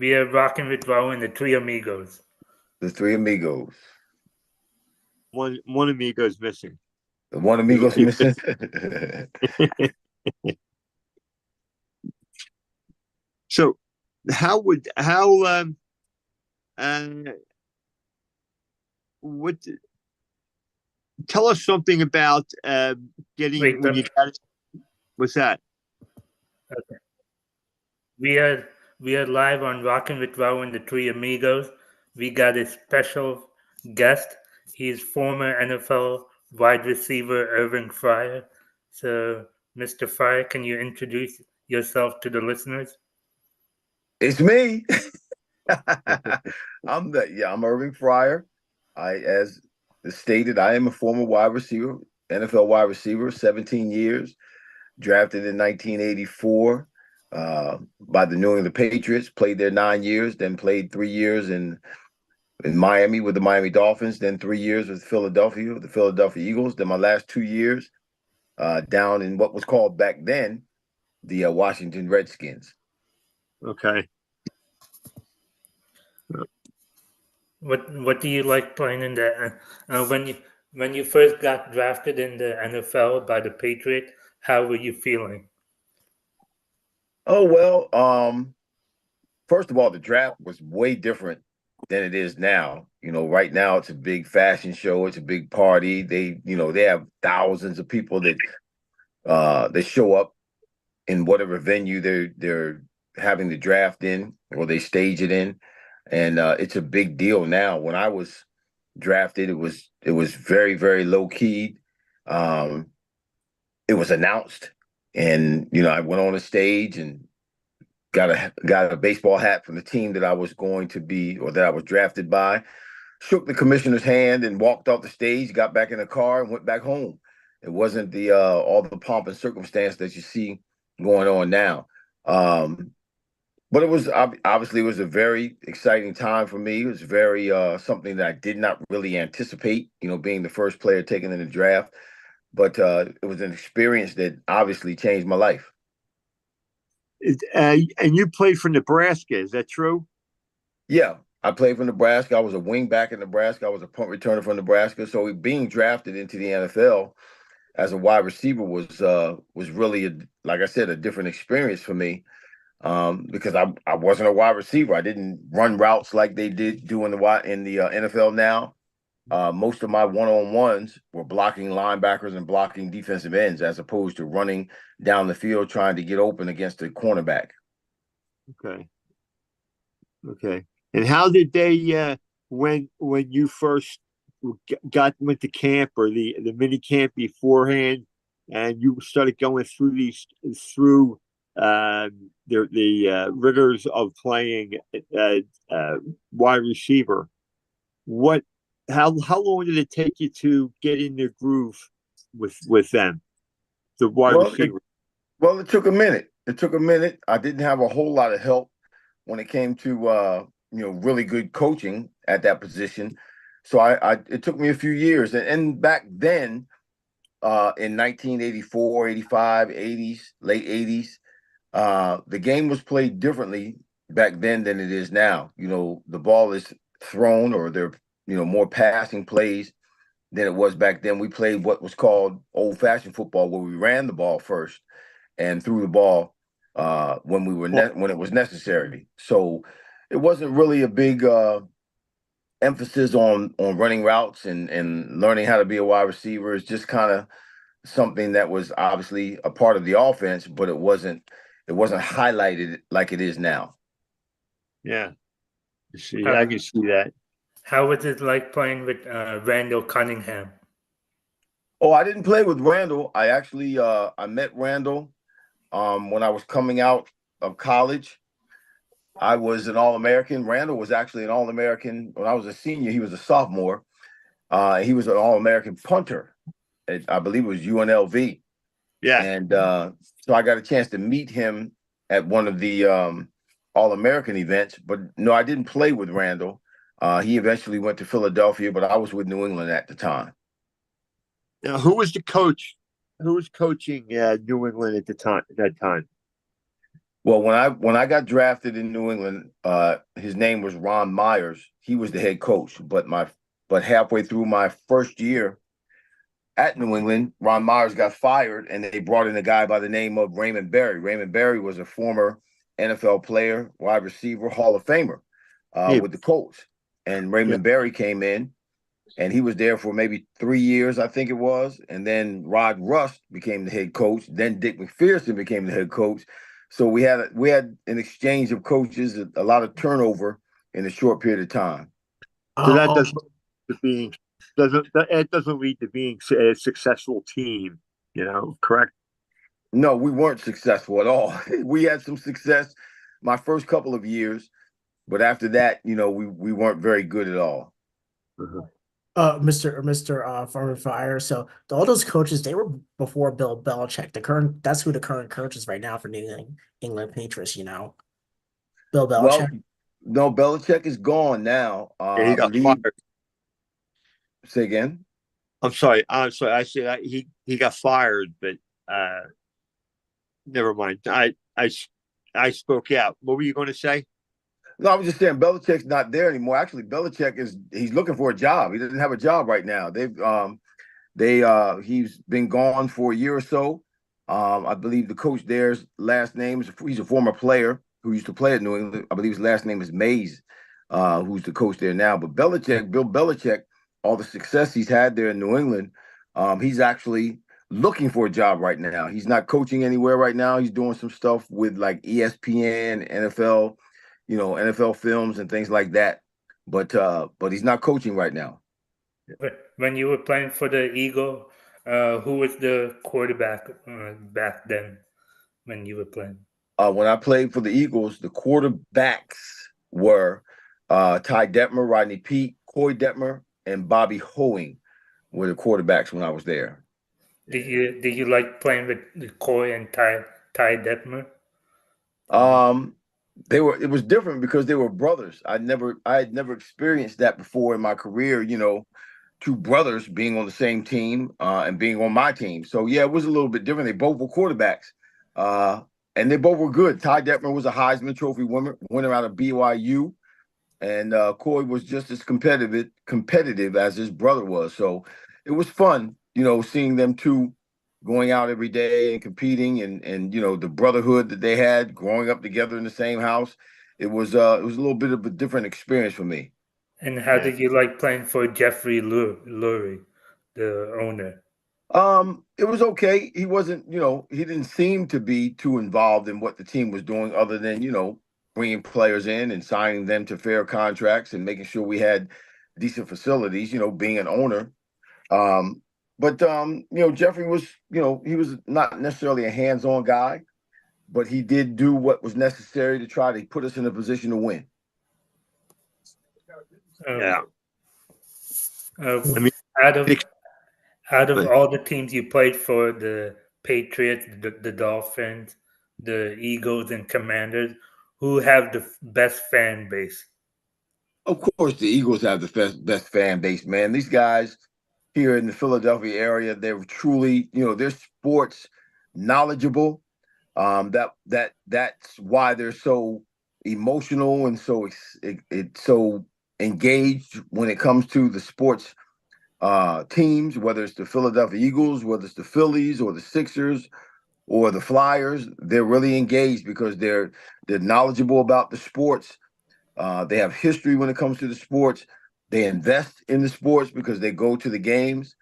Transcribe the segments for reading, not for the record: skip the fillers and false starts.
We are rocking with Rahul and the three amigos. The three amigos. One amigo is missing. The one amigo's missing. So, how what? Tell us something about getting Wait, when you got it. What's that? okay. We are live on Rockin' with Rahul and the Three Amigos. We got a special guest. He's former NFL wide receiver Irving Fryar. So, Mr. Fryar, can you introduce yourself to the listeners? It's me. I'm Irving Fryar. As stated, I am a former wide receiver, NFL wide receiver, 17 years, drafted in 1984 by the New England Patriots. Played there 9 years, then played 3 years in Miami with the Miami Dolphins, then 3 years with Philadelphia, with the Philadelphia Eagles. Then my last 2 years down in what was called back then the Washington Redskins. Okay. What do you like playing in the when you first got drafted in the NFL by the Patriots? How were you feeling? Oh well, first of all, the draft was way different than it is now. Right now it's a big fashion show. It's a big party. They have thousands of people that show up in whatever venue they're having the draft in, or they stage it in, and it's a big deal now. When I was drafted, it was very, very low key. It was announced, and I went on the stage and got a baseball hat from the team that I was going to be, or that I was drafted by. Shook the commissioner's hand and walked off the stage. Got back in the car and went back home. It wasn't the all the pomp and circumstance that you see going on now. But it was obviously it was a very exciting time for me. It was very something that I did not really anticipate, being the first player taken in the draft. But it was an experience that obviously changed my life. And you played for Nebraska, is that true? Yeah, I played for Nebraska. I was a wing back in Nebraska. I was a punt returner for Nebraska. So being drafted into the NFL as a wide receiver was really, like I said, a different experience for me. Because I wasn't a wide receiver. I didn't run routes like they do in the NFL now. Most of my one-on-ones were blocking linebackers and blocking defensive ends, as opposed to running down the field trying to get open against a cornerback. Okay. And how did they when you first went to camp, or the mini camp beforehand, and you started going through the rigors of playing wide receiver? How long did it take you to get in the groove with them, the wide receiver? It took a minute. I didn't have a whole lot of help when it came to really good coaching at that position. So it took me a few years. And back then, in 1984, 85, 80s, late 80s, the game was played differently back then than it is now. The ball is thrown, or there more passing plays than it was back then. We played what was called old-fashioned football, where we ran the ball first and threw the ball when it was necessary. So it wasn't really a big emphasis on running routes and learning how to be a wide receiver. It's just kind of something that was obviously a part of the offense, but it wasn't highlighted like it is now. Yeah. See, I can see that. How was it like playing with Randall Cunningham? Oh, I didn't play with Randall. I actually I met Randall when I was coming out of college. I was an All-American. Randall was actually an All-American when I was a senior. He was a sophomore. He was an All-American punter. I believe it was UNLV. Yeah. And so I got a chance to meet him at one of the All-American events. But no, I didn't play with Randall. He eventually went to Philadelphia, but I was with New England at the time. Now, who was the coach? Who was coaching New England at that time? Well, when I got drafted in New England, his name was Ron Myers. He was the head coach, but halfway through my first year at New England, Ron Myers got fired, and they brought in a guy by the name of Raymond Berry. Raymond Berry was a former NFL player, wide receiver, Hall of Famer, Yeah, with the Colts. And yeah. Raymond Berry came in, and he was there for maybe 3 years, I think it was. And then Rod Rust became the head coach. Then Dick McPherson became the head coach. So we had an exchange of coaches, a lot of turnover in a short period of time. So that Um, doesn't to being doesn't that it doesn't lead to being a successful team, correct? No, we weren't successful at all. We had some success my first couple of years, but after that, we weren't very good at all. Uh-huh. Mr. Farmer Fire. So all those coaches, they were before Bill Belichick. That's who the current coach is right now for England Patriots. Bill Well, Belichick. no, Belichick is gone now. Yeah, he I got believe. fired. Say again. I'm sorry. I said he got fired, but uh, never mind. I spoke out. What were you going to say? No, I was just saying Belichick's not there anymore. Actually, Belichick he's looking for a job. He doesn't have a job right now. He's been gone for a year or so. I believe the coach there's last name is he's a former player who used to play at New England. I believe his last name is Mays, who's the coach there now. But Bill Belichick, all the success he's had there in New England, he's actually looking for a job right now. He's not coaching anywhere right now. He's doing some stuff with like ESPN, NFL, NFL films and things like that. But he's not coaching right now. When you were playing for the Eagle, who was the quarterback back then when you were playing? When I played for the Eagles, the quarterbacks were Ty Detmer, Rodney Peete, Coy Detmer, and Bobby Hoeing were the quarterbacks when I was there. Did you like playing with Coy and Ty Detmer? Um, it was different because they were brothers. I had never experienced that before in my career. Two brothers being on the same team and being on my team. So yeah, it was a little bit different. They both were quarterbacks, uh, and they both were good. Ty Detmer was a Heisman Trophy winner out of BYU, and Coy was just as competitive as his brother was. So it was fun, seeing them two going out every day and competing, and the brotherhood that they had growing up together in the same house. It was a little bit of a different experience for me. And how Yeah. did you like playing for Jeffrey Lurie, the owner? It was okay. He wasn't, he didn't seem to be too involved in what the team was doing, other than bringing players in and signing them to fair contracts and making sure we had decent facilities. Being an owner. Um, but Jeffrey was, he was not necessarily a hands-on guy, but he did do what was necessary to try to put us in a position to win. Yeah. Uh, I mean, out of big- out of all the teams you played for, the Patriots, the Dolphins, the Eagles, and Commanders, who have the best fan base? Of course, the Eagles have the best fan base, man. These guys here in the Philadelphia area, they're truly, they're sports knowledgeable. That's why they're so emotional and so engaged when it comes to the sports teams, whether it's the Philadelphia Eagles, whether it's the Phillies or the Sixers or the Flyers. They're really engaged because they're knowledgeable about the sports. They have history when it comes to the sports. They invest in the sports because they go to the games.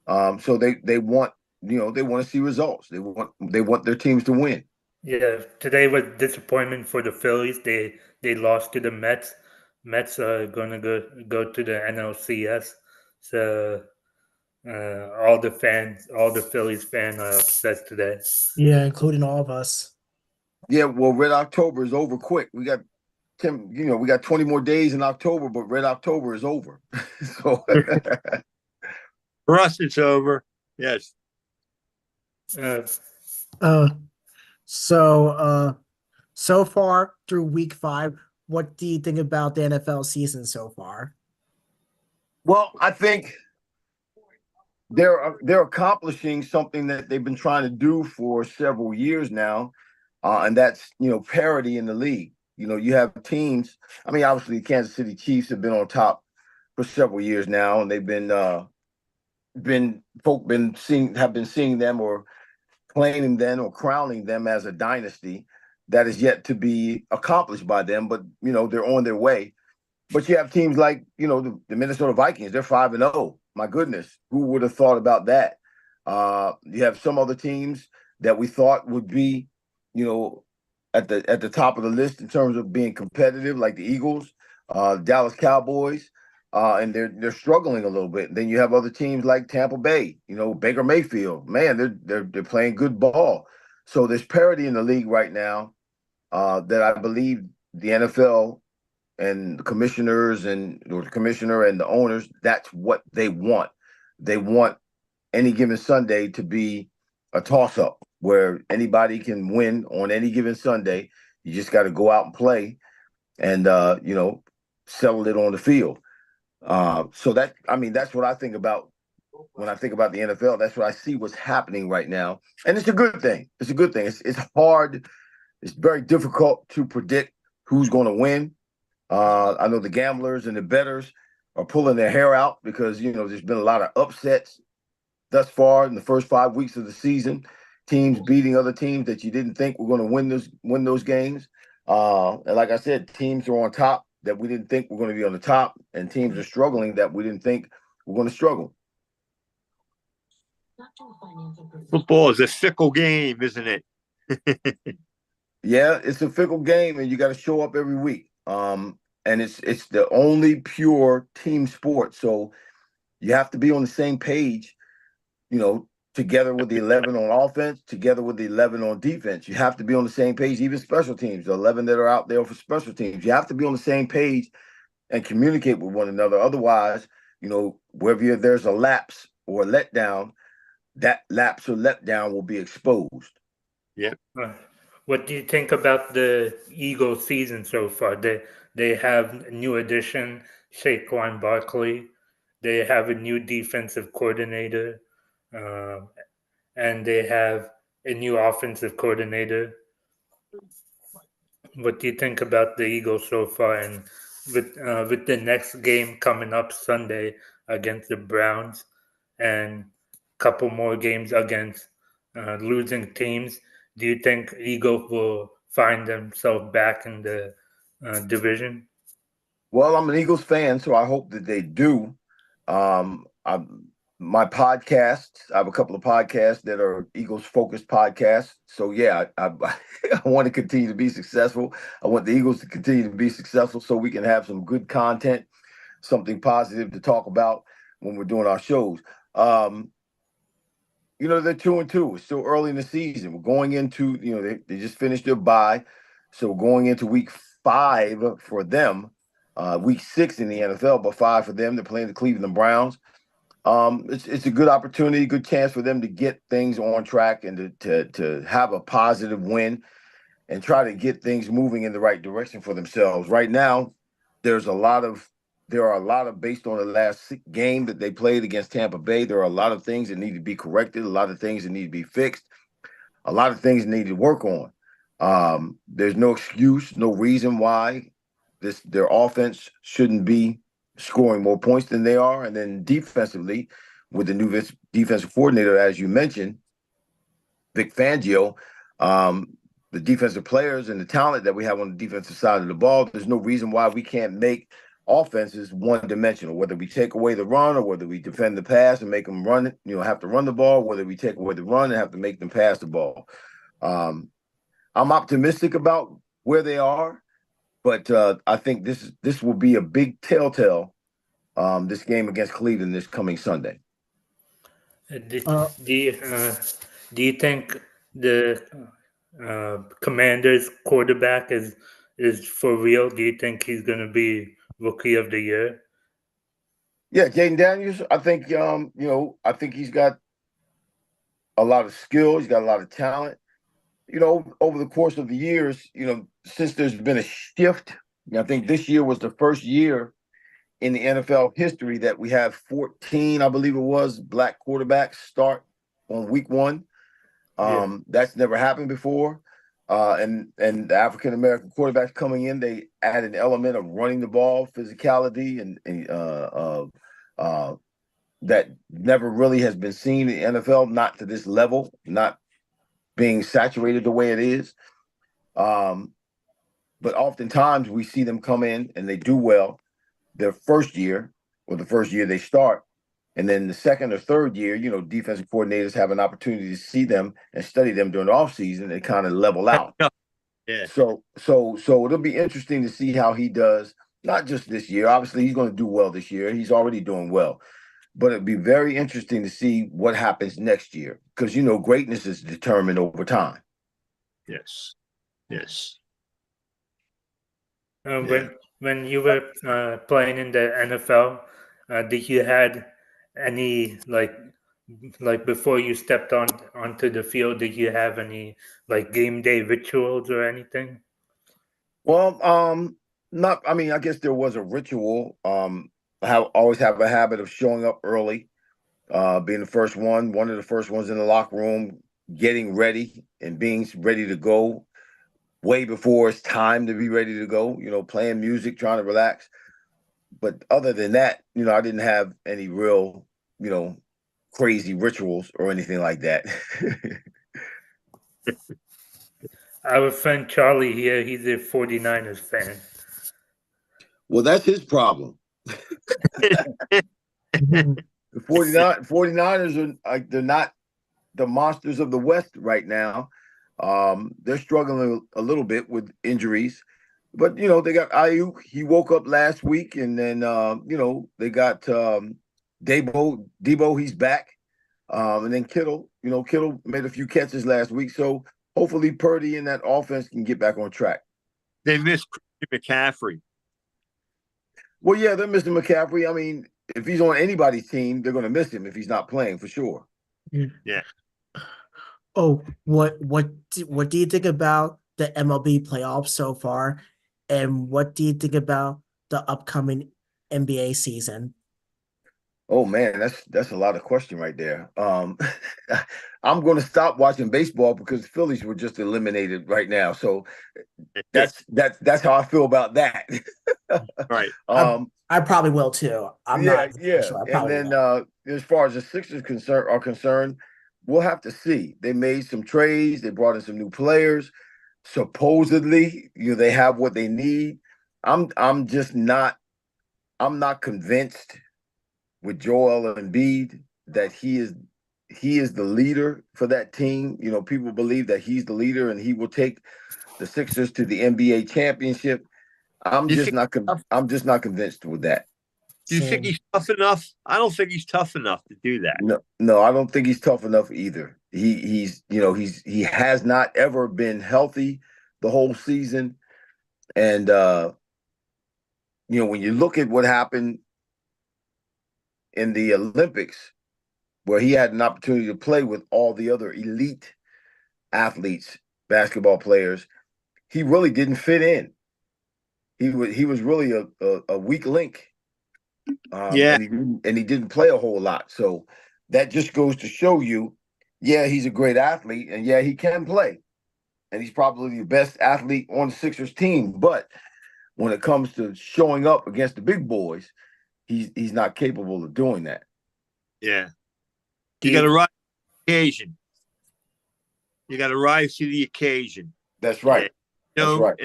So they want they want to see results. They want their teams to win. Yeah, today was disappointment for the Phillies. They lost to the Mets. Mets are gonna go to the NLCS. So all the Phillies fans are upset today. Yeah, including all of us. Yeah, well, Red October is over quick. We got 10, we got 20 more days in October, but Red October is over. So for us, it's over. Yes. Uh, Uh, so far through week 5, what do you think about the NFL season so far? well, I think they're accomplishing something that they've been trying to do for several years now. and that's parity in the league. You have teams. I mean, obviously, Kansas City Chiefs have been on top for several years now, and they've have been seeing them or claiming them or crowning them as a dynasty that is yet to be accomplished by them. But they're on their way. But you have teams like the Minnesota Vikings. They're 5-0. My goodness, who would have thought about that? You have some other teams that we thought would be, at the top of the list in terms of being competitive, like the Eagles, Dallas Cowboys, and they're struggling a little bit. Then you have other teams like Tampa Bay, Baker Mayfield. Man, they're playing good ball. So there's parity in the league right now that I believe the NFL and the commissioners or the commissioner and the owners, that's what they want. They want any given Sunday to be a toss-up where anybody can win on any given Sunday. You just got to go out and play and settle it on the field. So that's what I think about when I think about the NFL. That's what I see what's happening right now. And it's a good thing. It's a good thing. It's hard. It's very difficult to predict who's going to win. I know the gamblers and the bettors are pulling their hair out because, there's been a lot of upsets thus far in the first 5 weeks of the season. Teams beating other teams that you didn't think were going to win those games. And like I said, teams are on top that we didn't think were going to be on the top, and teams are struggling that we didn't think were going to struggle. Football is a fickle game, isn't it? Yeah, it's a fickle game, and you got to show up every week. And it's the only pure team sport. So you have to be on the same page, together with the 11 on offense, together with the 11 on defense. You have to be on the same page, even special teams, the 11 that are out there for special teams. You have to be on the same page and communicate with one another. Otherwise, wherever there's a lapse or a letdown, that lapse or letdown will be exposed. Yeah. What do you think about the Eagles season so far? They have a new addition, Saquon Barkley. They have a new defensive coordinator, and they have a new offensive coordinator. What do you think about the Eagles so far? And with the next game coming up Sunday against the Browns, and a couple more games against losing teams, do you think Eagles will find themselves back in the division? Well, I'm an Eagles fan, so I hope that they do. My podcasts, I have a couple of podcasts that are Eagles-focused podcasts. So, yeah, I want to continue to be successful. I want the Eagles to continue to be successful so we can have some good content, something positive to talk about when we're doing our shows. They're 2-2. It's still early in the season. We're going into, they just finished their bye. So we're going into week 5 for them, week 6 in the NFL, but 5 for them. They're playing the Cleveland Browns. It's a good opportunity, good chance for them to get things on track and to have a positive win and try to get things moving in the right direction for themselves. Right now, there are a lot of based on the last game that they played against Tampa Bay. There are a lot of things that need to be corrected, a lot of things that need to be fixed, a lot of things that need to work on. There's no excuse, no reason why their offense shouldn't be scoring more points than they are. And then defensively, with the new defensive coordinator, as you mentioned, Vic Fangio, the defensive players and the talent that we have on the defensive side of the ball, there's no reason why we can't make offenses one-dimensional, whether we take away the run or whether we defend the pass and make them run it, have to run the ball, whether we take away the run and have to make them pass the ball. I'm optimistic about where they are, but I think this will be a big telltale, this game against Cleveland this coming Sunday. Do you think the Commanders quarterback is for real? Do you think he's going to be Rookie of the Year? Yeah, Jaden Daniels. I think I think he's got a lot of skill. He's got a lot of talent. Over the course of the years, since there's been a shift, I think this year was the first year in the NFL history that we have 14, I believe it was, black quarterbacks start on week 1. That's never happened before. And the African American quarterbacks coming in, they add an element of running the ball, physicality, and that never really has been seen in the NFL, not to this level, not being saturated the way it is. But oftentimes we see them come in and they do well their first year, or the first year they start. And then the second or third year, defensive coordinators have an opportunity to see them and study them during the offseason and kind of level out. Yeah. So it'll be interesting to see how he does, not just this year. Obviously, he's going to do well this year. He's already doing well. But it'd be very interesting to see what happens next year because, greatness is determined over time. Yes. Yes. When you were playing in the NFL, did you had any like before you stepped onto the field? Did you have any like game day rituals or anything? Well, not. I mean, I guess there was a ritual. I always have a habit of showing up early, being one of the first ones in the locker room, getting ready and being ready to go way before it's time to be ready to go. Playing music, trying to relax. But other than that, I didn't have any real, crazy rituals or anything like that. Our friend Charlie here, he's a 49ers fan. Well, that's his problem. The 49ers are they're not the monsters of the West right now. They're struggling a little bit with injuries. But, they got Ayuk. He woke up last week. And then, they got Debo, he's back. And then Kittle, Kittle made a few catches last week. So hopefully Purdy and that offense can get back on track. They missed McCaffrey. Well, yeah, they're missing McCaffrey. I mean, if he's on anybody's team, they're going to miss him if he's not playing for sure. Yeah. Oh, what do you think about the MLB playoffs so far? And what do you think about the upcoming NBA season? Oh man, that's a lot of question right there. I'm going to stop watching baseball because the Phillies were just eliminated right now. So that's how I feel about that. Right. I probably will too. I'm not sure. And then as far as the Sixers are concerned, we'll have to see. They made some trades. They brought in some new players. Supposedly, they have what they need. I'm not convinced with Joel Embiid that he is the leader for that team. People believe that he's the leader and he will take the Sixers to the NBA championship. I'm just not convinced with that. Do you think he's tough enough? I don't think he's tough enough to do that. No, I don't think he's tough enough either. He has not ever been healthy the whole season. And when you look at what happened in the Olympics, where he had an opportunity to play with all the other elite athletes, basketball players, he really didn't fit in. He was really a weak link. And he didn't play a whole lot. So that just goes to show you, yeah, he's a great athlete, and yeah, he can play. And he's probably the best athlete on the Sixers team. But when it comes to showing up against the big boys, he's not capable of doing that. Yeah. You got to rise to the occasion. You got to rise to the occasion. That's right. That's right.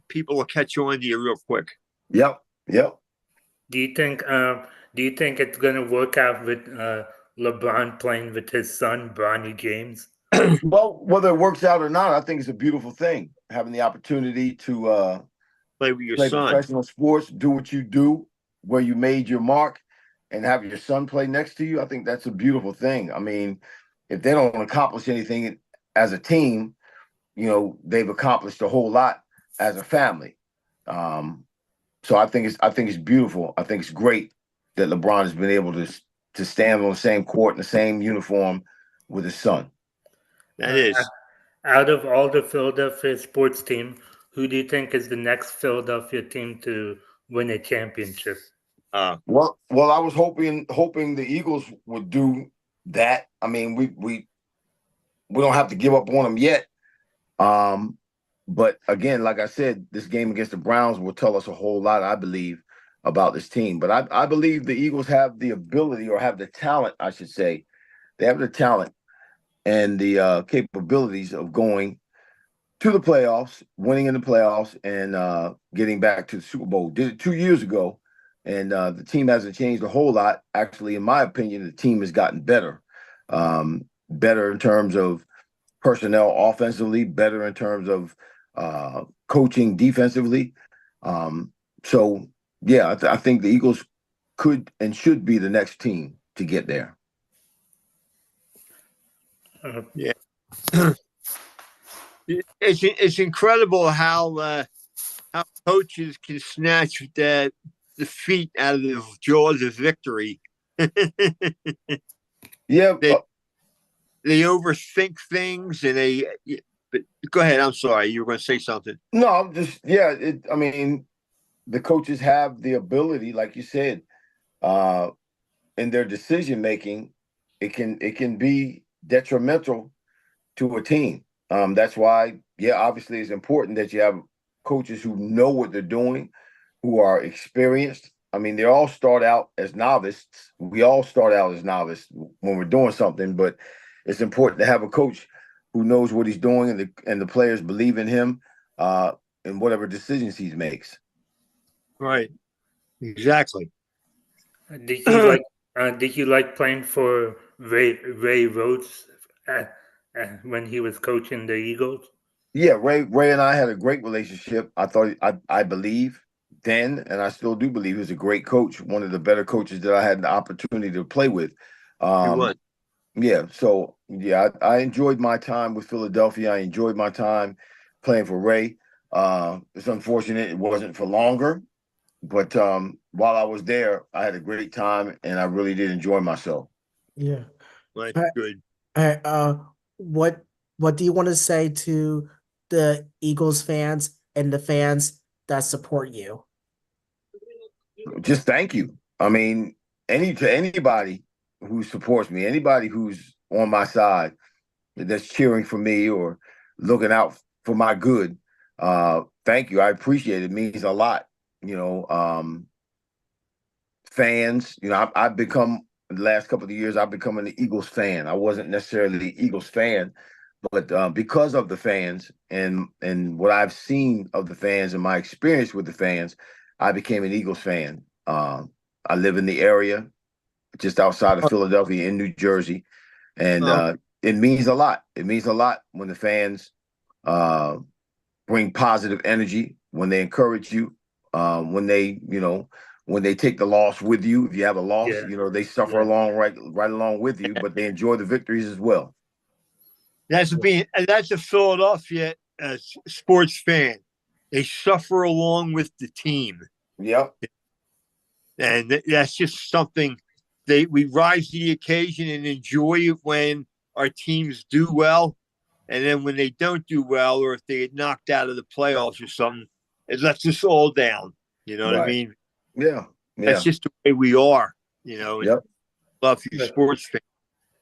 People will catch on to you real quick. Yep. Do you think it's going to work out with LeBron playing with his son, Bronny James? Well, whether it works out or not, I think it's a beautiful thing. Having the opportunity to play with your son, professional sports, do what you do, where you made your mark, and have your son play next to you. I think that's a beautiful thing. I mean, if they don't accomplish anything as a team, they've accomplished a whole lot as a family. So I think it's beautiful. I think it's great that LeBron has been able to stand on the same court in the same uniform with his son. That is. Out of all the Philadelphia sports team, who do you think is the next Philadelphia team to win a championship? Well, I was hoping the Eagles would do that. I mean, we don't have to give up on them yet. But again, like I said, this game against the Browns will tell us a whole lot, I believe, about this team. But I believe the Eagles have the ability, or have the talent, I should say. They have the talent and the capabilities of going to the playoffs, winning in the playoffs, and getting back to the Super Bowl. Did it 2 years ago, and the team hasn't changed a whole lot. Actually, in my opinion, the team has gotten better. Better in terms of personnel offensively, better in terms of coaching defensively. So, yeah, I think the Eagles could and should be the next team to get there. Yeah. It's incredible how coaches can snatch the defeat out of the jaws of victory. Yeah. They overthink things, and but go ahead. I'm sorry. You were going to say something. No, I'm just, yeah. I mean, the coaches have the ability, like you said, in their decision making. It can be detrimental to a team. That's why, yeah, obviously it's important that you have coaches who know what they're doing, who are experienced. I mean, they all start out as novices. We all start out as novices when we're doing something, but it's important to have a coach who knows what he's doing, and the players believe in him in whatever decisions he makes. Right. Exactly. Did you like playing for Ray Rhodes when he was coaching the Eagles? Yeah, Ray and I had a great relationship. I believe then, and I still do believe, he was a great coach, one of the better coaches that I had the opportunity to play with. He was. Yeah, so yeah, I enjoyed my time with Philadelphia. I enjoyed my time playing for Ray. It's unfortunate it wasn't for longer, but while I was there, I had a great time, and I really did enjoy myself. Yeah. Right. Good. What do you want to say to the Eagles fans and the fans that support you? Just thank you. I mean, anybody who supports me, anybody who's on my side, that's cheering for me or looking out for my good. Thank you. I appreciate it. It means a lot. Fans, I've become, in the last couple of years, I've become an Eagles fan. I wasn't necessarily the Eagles fan, but because of the fans and what I've seen of the fans and my experience with the fans, I became an Eagles fan. I live in the area, just outside of Philadelphia in New Jersey, and it means a lot. It means a lot when the fans bring positive energy, when they encourage you, when they take the loss with you. If you have a loss, they suffer along right along with you, but they enjoy the victories as well. That's a Philadelphia sports fan. They suffer along with the team. Yep. And that's just something we rise to the occasion and enjoy it when our teams do well. And then when they don't do well, or if they get knocked out of the playoffs or something, it lets us all down. You know what I mean? Yeah. That's just the way we are, Yep. Love you, sports fans.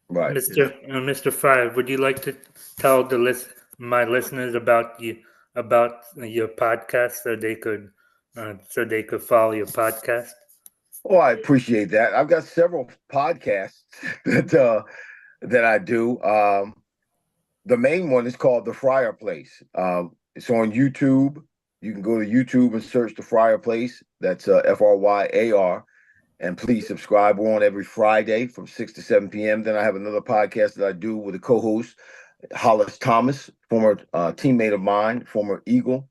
Right. Mr. Fryar, would you like to tell my listeners about your podcast so they could follow your podcast? Oh, I appreciate that. I've got several podcasts that I do. The main one is called The Fryar Place. It's on YouTube. You can go to YouTube and search The Fryar Place. That's Fryar. And please subscribe. We're on every Friday from 6 to 7 p.m. Then I have another podcast that I do with a co-host, Hollis Thomas, former teammate of mine, former Eagle.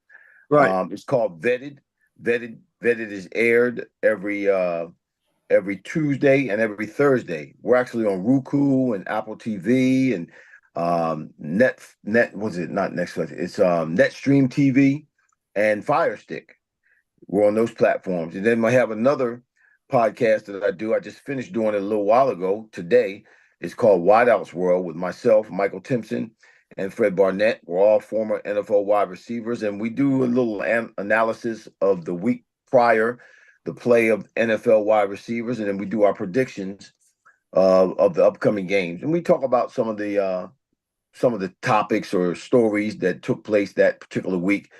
Right. It's called Vetted. Vetted is aired every Tuesday and every Thursday. We're actually on Roku and Apple TV and not Netflix? It's Netstream TV and Fire Stick. We're on those platforms. And then I have another podcast that I do. I just finished doing it a little while ago today. It's called Wideouts World with myself, Michael Timpson, and Fred Barnett. We're all former NFL wide receivers, and we do a little analysis of the week prior, the play of NFL wide receivers, and then we do our predictions of the upcoming games. And we talk about some of the some of the topics or stories that took place that particular week.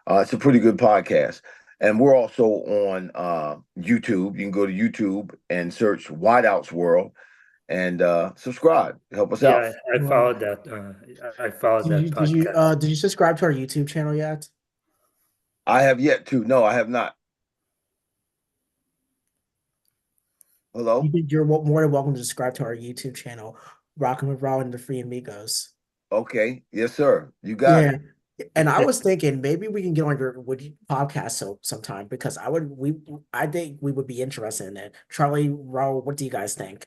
It's a pretty good podcast. And we're also on YouTube. You can go to YouTube and search Wideouts World and subscribe. Help us out. Yeah, I followed that. I followed that podcast. Did you subscribe to our YouTube channel yet? I have yet to. No, I have not. Hello? You're more than welcome to subscribe to our YouTube channel, Rockin' with Rahul and the Free Amigos. Okay. Yes, sir. You got it. And I was thinking maybe we can get on your podcast sometime because I think we would be interested in it. Charlie, Rahul, what do you guys think?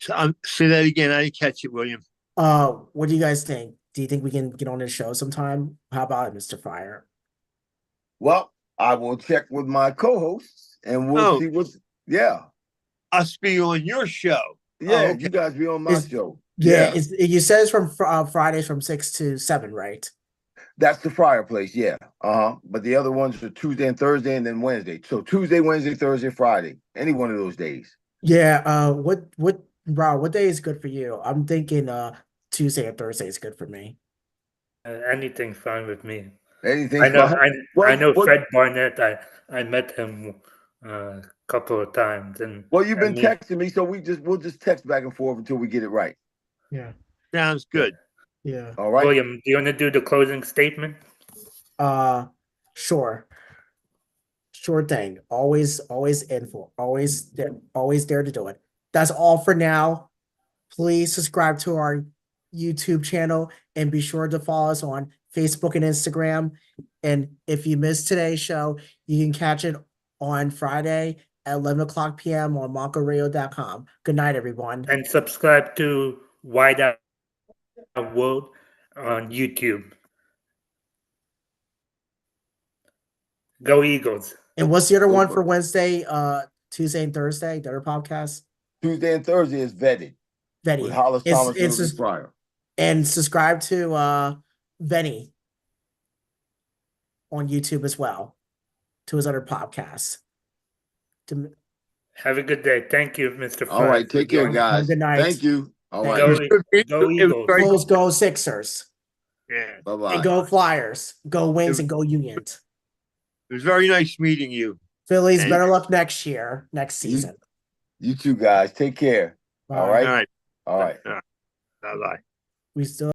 Say that again. I didn't catch it, William. What do you guys think? Do you think we can get on this show sometime? How about it, Mr. Fryar? Well, I will check with my co-hosts and we'll see what's Us be on your show. Yeah, okay. You guys be on my show. Yeah, you said it's from Fridays from 6 to 7, right? That's the Fryar place, yeah. But the other ones are Tuesday and Thursday and then Wednesday. So Tuesday, Wednesday, Thursday, Friday. Any one of those days. Yeah, what day is good for you? I'm thinking Tuesday or Thursday is good for me. Anything's fine with me. Anything. I know Fred Barnett. I met him a couple of times, and you've been texting me, so we'll just text back and forth until we get it right. Yeah, sounds good. Yeah. All right, William, do you want to do the closing statement? Sure thing. Always there to do it. That's all for now. Please subscribe to our YouTube channel and be sure to follow us on Facebook and Instagram. And if you missed today's show, you can catch it on Friday at 11 o'clock p.m. on MoncoRadio.com. Good night, everyone. And subscribe to Wideout World on YouTube. Go Eagles. And what's the other one for Wednesday, Tuesday and Thursday, the other podcast? Tuesday and Thursday is Vetted. With Hollis Thomas and Fryar. And subscribe to Venny on YouTube as well, to his other podcasts. Have a good day. Thank you, Mr. All right, take care, guys. Good night. Thank you. All right. Go Eagles. Go Sixers. Yeah. Bye-bye. And go Flyers. Go Wings and go Unions. It was very nice meeting you. Phillies, better luck next season. You two guys, take care. Bye. All right. All right. All right. Bye-bye. We still